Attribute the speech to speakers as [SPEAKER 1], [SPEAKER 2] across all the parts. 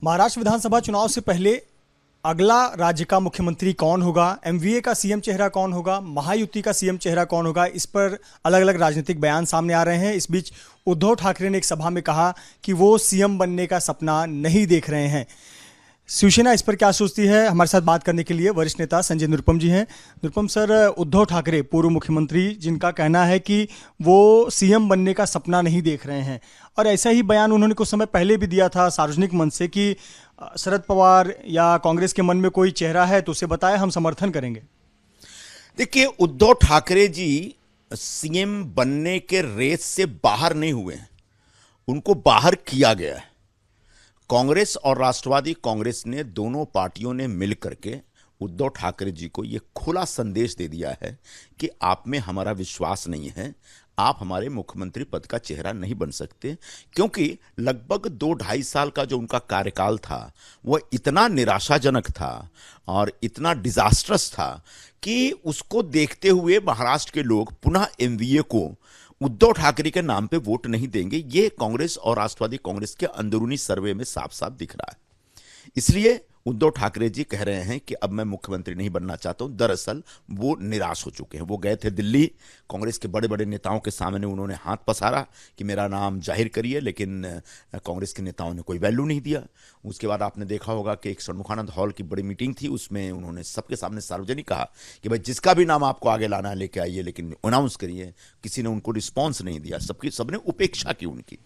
[SPEAKER 1] महाराष्ट्र विधानसभा चुनाव से पहले अगला राज्य का मुख्यमंत्री कौन होगा, एमवीए का सीएम चेहरा कौन होगा, महायुति का सीएम चेहरा कौन होगा, इस पर अलग अलग राजनीतिक बयान सामने आ रहे हैं। इस बीच उद्धव ठाकरे ने एक सभा में कहा कि वो सीएम बनने का सपना नहीं देख रहे हैं। शिवसेना इस पर क्या सोचती है, हमारे साथ बात करने के लिए वरिष्ठ नेता संजय निरुपम जी हैं। निरुपम सर, उद्धव ठाकरे पूर्व मुख्यमंत्री, जिनका कहना है कि वो सीएम बनने का सपना नहीं देख रहे हैं, और ऐसा ही बयान उन्होंने कुछ समय पहले भी दिया था सार्वजनिक मंच से कि शरद पवार या कांग्रेस के मन में कोई चेहरा है तो उसे बताए, हम समर्थन करेंगे।
[SPEAKER 2] देखिए, उद्धव ठाकरे जी सीएम बनने के रेस से बाहर नहीं हुए हैं, उनको बाहर किया गया है। कांग्रेस और राष्ट्रवादी कांग्रेस ने, दोनों पार्टियों ने मिलकर के उद्धव ठाकरे जी को यह खुला संदेश दे दिया है कि आप में हमारा विश्वास नहीं है, आप हमारे मुख्यमंत्री पद का चेहरा नहीं बन सकते, क्योंकि लगभग 2-2.5 साल का जो उनका कार्यकाल था वह इतना निराशाजनक था और इतना डिजास्ट्रस था कि उसको देखते हुए महाराष्ट्र के लोग पुनः एमवीए को उद्धव ठाकरे के नाम पे वोट नहीं देंगे। ये कांग्रेस और राष्ट्रवादी कांग्रेस के अंदरूनी सर्वे में साफ साफ दिख रहा है। इसलिए उद्धव ठाकरे जी कह रहे हैं कि अब मैं मुख्यमंत्री नहीं बनना चाहता हूं। दरअसल वो निराश हो चुके हैं। वो गए थे दिल्ली, कांग्रेस के बड़े बड़े नेताओं के सामने उन्होंने हाथ पसारा कि मेरा नाम जाहिर करिए, लेकिन कांग्रेस के नेताओं ने कोई वैल्यू नहीं दिया। उसके बाद आपने देखा होगा कि एक षणमुखानंद हॉल की बड़ी मीटिंग थी, उसमें उन्होंने सबके सामने सार्वजनिक कहा कि भाई जिसका भी नाम आपको आगे लाना है लेके आइए, लेकिन अनाउंस करिए। किसी ने उनको रिस्पॉन्स नहीं दिया, सबने उपेक्षा की उनकी।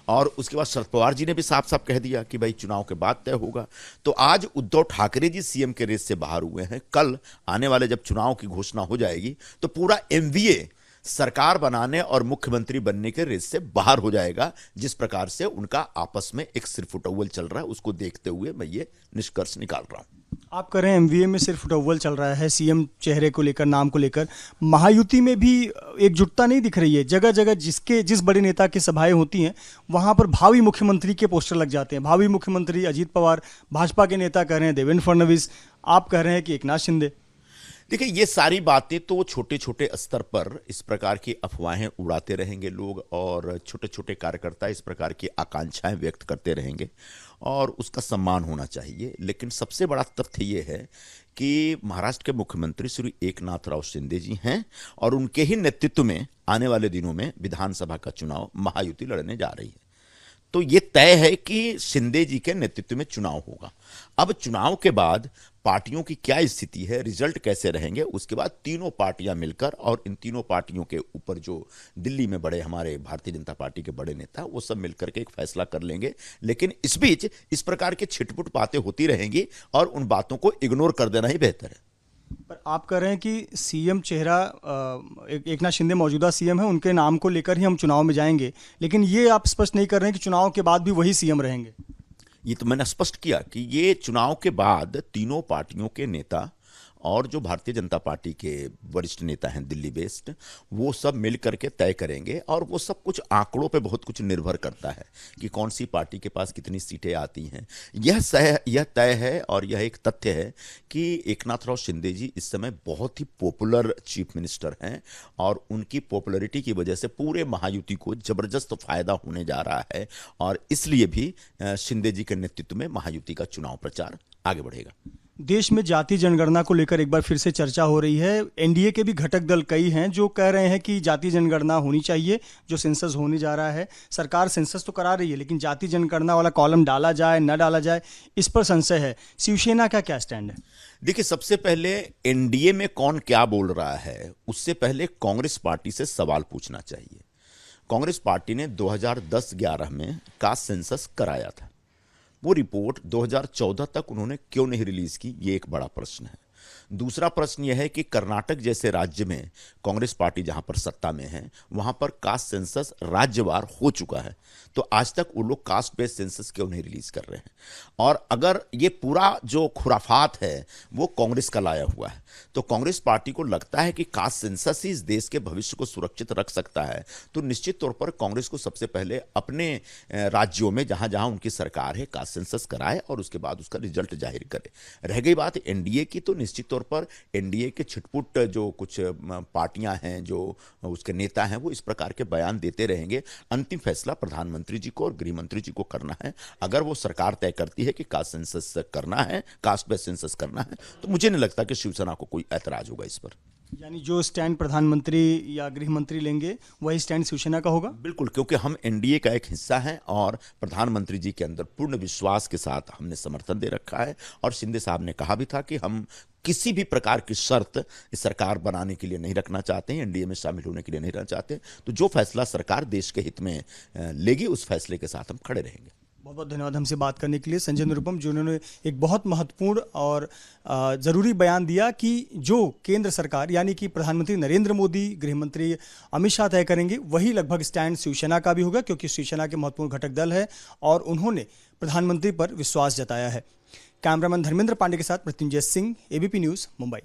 [SPEAKER 2] और उसके बाद शरद पवार जी ने भी साफ साफ कह दिया कि भाई चुनाव के बाद तय होगा। तो आज उद्धव ठाकरे जी सीएम के रेस से बाहर हुए हैं। कल आने वाले जब चुनाव की घोषणा हो जाएगी तो पूरा एमवीए सरकार बनाने और मुख्यमंत्री बनने के रेस से बाहर हो जाएगा। जिस प्रकार से उनका आपस में एक सिरफुटौवल चल रहा है, उसको देखते हुए मैं ये निष्कर्ष निकाल रहा हूं।
[SPEAKER 1] आप कह रहे हैं एमवीए में सिर्फ फुटबॉल चल रहा है, सीएम चेहरे को लेकर, नाम को लेकर। महायुति में भी एकजुटता नहीं दिख रही है। जगह जगह जिस बड़े नेता की सभाएं होती हैं वहां पर भावी मुख्यमंत्री के पोस्टर लग जाते हैं। भावी मुख्यमंत्री अजीत पवार, भाजपा के नेता कह रहे हैं देवेंद्र फडणवीस, आप कह रहे हैं कि एकनाथ शिंदे।
[SPEAKER 2] देखिए, ये सारी बातें तो छोटे छोटे स्तर पर इस प्रकार की अफवाहें उड़ाते रहेंगे लोग, और छोटे छोटे कार्यकर्ता इस प्रकार की आकांक्षाएं व्यक्त करते रहेंगे, और उसका सम्मान होना चाहिए। लेकिन सबसे बड़ा तथ्य ये है कि महाराष्ट्र के मुख्यमंत्री श्री एकनाथ राव शिंदे जी हैं, और उनके ही नेतृत्व में आने वाले दिनों में विधानसभा का चुनाव महायुति लड़ने जा रही है। तो ये तय है कि शिंदे जी के नेतृत्व में चुनाव होगा। अब चुनाव के बाद पार्टियों की क्या स्थिति है, रिजल्ट कैसे रहेंगे, उसके बाद तीनों पार्टियां मिलकर, और इन तीनों पार्टियों के ऊपर जो दिल्ली में बड़े हमारे भारतीय जनता पार्टी के बड़े नेता, वो सब मिलकर के एक फैसला कर लेंगे। लेकिन इस बीच इस प्रकार की छिटपुट बातें होती रहेंगी और उन बातों को इग्नोर कर देना ही बेहतर है।
[SPEAKER 1] पर आप कह रहे हैं कि सीएम चेहरा एकनाथ शिंदे मौजूदा सीएम है, उनके नाम को लेकर ही हम चुनाव में जाएंगे, लेकिन ये आप स्पष्ट नहीं कर रहे हैं कि चुनाव के बाद भी वही सीएम रहेंगे।
[SPEAKER 2] ये तो मैंने स्पष्ट किया कि ये चुनाव के बाद तीनों पार्टियों के नेता और जो भारतीय जनता पार्टी के वरिष्ठ नेता हैं दिल्ली बेस्ड, वो सब मिल करके तय करेंगे। और वो सब कुछ आंकड़ों पे बहुत कुछ निर्भर करता है कि कौन सी पार्टी के पास कितनी सीटें आती हैं। यह तय है, और यह एक तथ्य है कि एकनाथ राव शिंदे जी इस समय बहुत ही पॉपुलर चीफ मिनिस्टर हैं, और उनकी पॉपुलैरिटी की वजह से पूरे महायुति को जबरदस्त फायदा होने जा रहा है। और इसलिए भी शिंदे जी के नेतृत्व में महायुति का चुनाव प्रचार आगे बढ़ेगा।
[SPEAKER 1] देश में जाति जनगणना को लेकर एक बार फिर से चर्चा हो रही है। एनडीए के भी घटक दल कई हैं जो कह रहे हैं कि जाति जनगणना होनी चाहिए, जो सेंसस होने जा रहा है। सरकार सेंसस तो करा रही है, लेकिन जाति जनगणना वाला कॉलम डाला जाए न डाला जाए, इस पर संशय है। शिवसेना का क्या स्टैंड है?
[SPEAKER 2] देखिए, सबसे पहले एनडीए में कौन क्या बोल रहा है, उससे पहले कांग्रेस पार्टी से सवाल पूछना चाहिए। कांग्रेस पार्टी ने 2010-11 में कास्ट सेंसस कराया था। वो रिपोर्ट 2014 तक उन्होंने क्यों नहीं रिलीज की, ये एक बड़ा प्रश्न है। दूसरा प्रश्न यह है कि कर्नाटक जैसे राज्य में कांग्रेस पार्टी जहां पर सत्ता में है, वहां पर कास्ट सेंसस राज्यवार हो चुका है, तो आज तक वो लोग कास्ट बेस्ड सेंसस क्यों नहीं रिलीज कर रहे हैं? और अगर ये पूरा जो खुराफात है वो कांग्रेस का लाया हुआ है, तो कांग्रेस पार्टी को लगता है कि कास्ट सेंसस ही इस देश के भविष्य को सुरक्षित रख सकता है, तो निश्चित तौर पर कांग्रेस को सबसे पहले अपने राज्यों में जहां जहां उनकी सरकार है कास्ट सेंसस कराए, और उसके बाद उसका रिजल्ट जाहिर करे। रह गई बात एनडीए की, तो निश्चित निश्चित तौर पर एनडीए के छिटपुट जो कुछ पार्टियां हैं, जो उसके नेता हैं, वो इस प्रकार के बयान देते रहेंगे। अंतिम फैसला प्रधानमंत्री जी को और गृह मंत्री जी को करना है। अगर वो सरकार तय करती है कि कास्ट सेंसस करना है, कास्ट बेस्ड सेंसस करना है, तो मुझे नहीं लगता कि शिवसेना को कोई ऐतराज होगा इस पर।
[SPEAKER 1] यानी जो स्टैंड प्रधानमंत्री या गृह मंत्री लेंगे वही स्टैंड शिवसेना का होगा?
[SPEAKER 2] बिल्कुल, क्योंकि हम एनडीए का एक हिस्सा हैं और प्रधानमंत्री जी के अंदर पूर्ण विश्वास के साथ हमने समर्थन दे रखा है। और शिंदे साहब ने कहा भी था कि हम किसी भी प्रकार की शर्त इस सरकार बनाने के लिए नहीं रखना चाहते हैं, एनडीए में शामिल होने के लिए नहीं रहना चाहते। तो जो फैसला सरकार देश के हित में लेगी, उस फैसले के साथ हम खड़े रहेंगे।
[SPEAKER 1] बहुत बहुत धन्यवाद हमसे बात करने के लिए संजय निरुपम, जिन्होंने एक बहुत महत्वपूर्ण और ज़रूरी बयान दिया कि जो केंद्र सरकार यानी कि प्रधानमंत्री नरेंद्र मोदी, गृह मंत्री अमित शाह तय करेंगे वही लगभग स्टैंड शिवसेना का भी होगा, क्योंकि शिवसेना के महत्वपूर्ण घटक दल है और उन्होंने प्रधानमंत्री पर विश्वास जताया है। कैमरामैन धर्मेंद्र पांडे के साथ मृत्युंजय सिंह, एबीपी न्यूज़, मुंबई।